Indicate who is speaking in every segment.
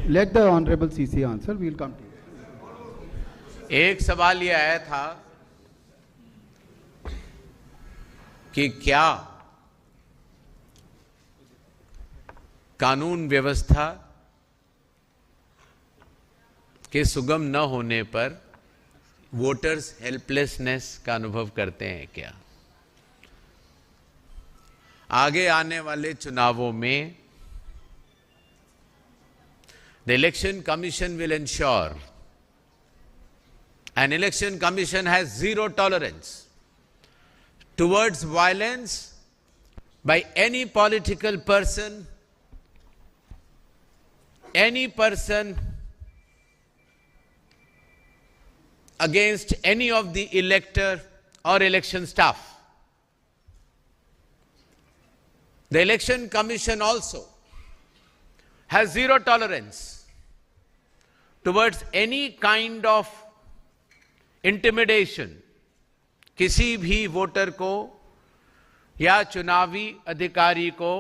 Speaker 1: Let the Honorable CC answer. We will come to you.
Speaker 2: एक सवाल ये आया था कि क्या कानून व्यवस्था के सुगम न होने पर वोटर्स हेल्पलेसनेस का अनुभव करते हैं क्या? आगे आने वाले चुनावों में the election commission will ensure, an election commission has zero tolerance towards violence by any political person, any person against any of the elector or election staff. The election commission also has zero tolerance towards any kind of intimidation, किसी भी voter को या चुनावी अधिकारी को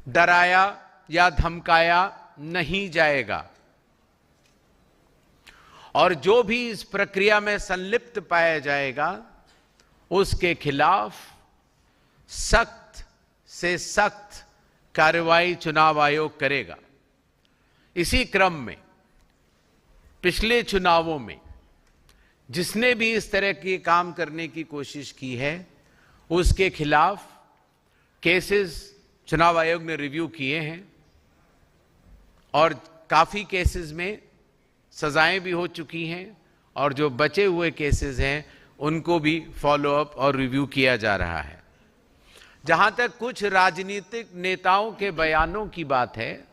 Speaker 2: डराया या धमकाया नहीं जाएगा और जो भी इस प्रक्रिया में संलिप्त पाया जाएगा उसके खिलाफ सख्त से सख्त कार्रवाई चुनाव आयोग करेगा। इसी क्रम में पिछले चुनावों में जिसने भी इस तरह के काम करने की कोशिश की है उसके खिलाफ केसेस चुनाव आयोग ने रिव्यू किए हैं और काफी केसेस में सजाएं भी हो चुकी हैं और जो बचे हुए केसेस हैं उनको भी फॉलो अप और रिव्यू किया जा रहा है। जहां तक कुछ राजनीतिक नेताओं के बयानों की बात है,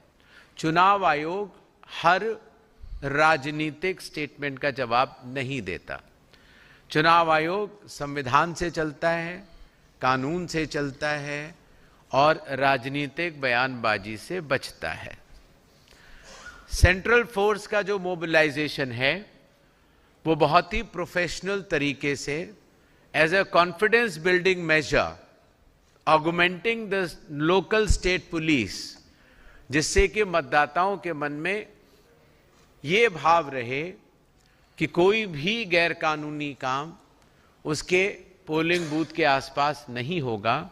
Speaker 2: चुनाव आयोग हर राजनीतिक स्टेटमेंट का जवाब नहीं देता। चुनाव आयोग संविधान से चलता है, कानून से चलता है और राजनीतिक बयानबाजी से बचता है। सेंट्रल फोर्स का जो मोबिलाइजेशन है वो बहुत ही प्रोफेशनल तरीके से as a confidence building measure augmenting the local state police, जिससे कि मतदाताओं के मन में ये भाव रहे कि कोई भी गैर कानूनी काम उसके पोलिंग बूथ के आसपास नहीं होगा,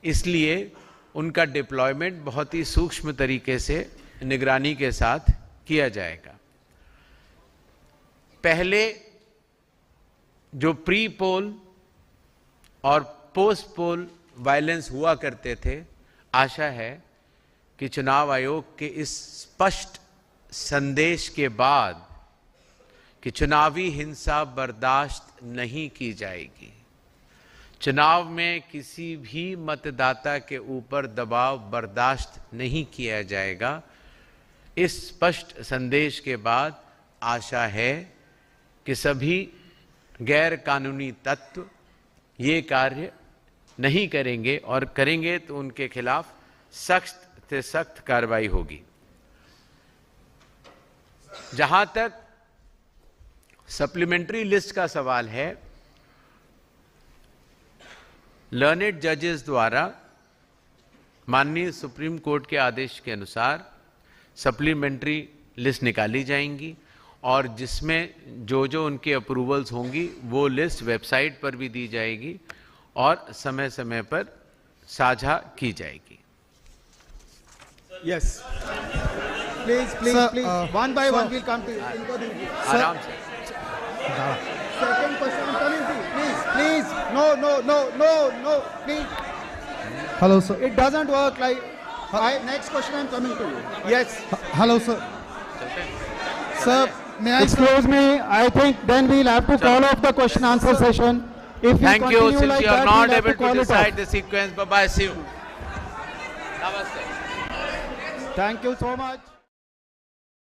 Speaker 2: इसलिए उनका डिप्लॉयमेंट बहुत ही सूक्ष्म तरीके से निगरानी के साथ किया जाएगा। पहले जो प्री पोल और पोस्ट पोल वायलेंस हुआ करते थे, आशा है कि चुनाव आयोग के इस स्पष्ट संदेश के बाद कि चुनावी हिंसा बर्दाश्त नहीं की जाएगी, चुनाव में किसी भी मतदाता के ऊपर दबाव बर्दाश्त नहीं किया जाएगा, इस स्पष्ट संदेश के बाद आशा है कि सभी गैर कानूनी तत्व ये कार्य नहीं करेंगे और करेंगे तो उनके खिलाफ सख्त से सख्त कार्रवाई होगी। जहां तक सप्लीमेंट्री लिस्ट का सवाल है, लर्नेड जजेस द्वारा माननीय सुप्रीम कोर्ट के आदेश के अनुसार सप्लीमेंट्री लिस्ट निकाली जाएंगी और जिसमें जो जो उनके अप्रूवल्स होंगी वो लिस्ट वेबसाइट पर भी दी जाएगी और समय समय पर साझा की जाएगी।
Speaker 1: Yes. Please, please, sir, please. One by one, we'll come to you.
Speaker 2: आराम से।
Speaker 1: Second question, I'm coming to you. Please, please. No, please.
Speaker 3: Hello, sir.
Speaker 1: It doesn't work like. Next question, I'm coming to you. Yes.
Speaker 3: Hello, sir. Sir, may I?
Speaker 1: Excuse me. I think then we'll have to call off the question answer session. If
Speaker 2: Thank you. Since
Speaker 1: like
Speaker 2: you are
Speaker 1: that,
Speaker 2: not
Speaker 1: we'll
Speaker 2: able to decide
Speaker 1: the
Speaker 2: the sequence, bye bye. See you. Namaste.
Speaker 1: Thank you so much.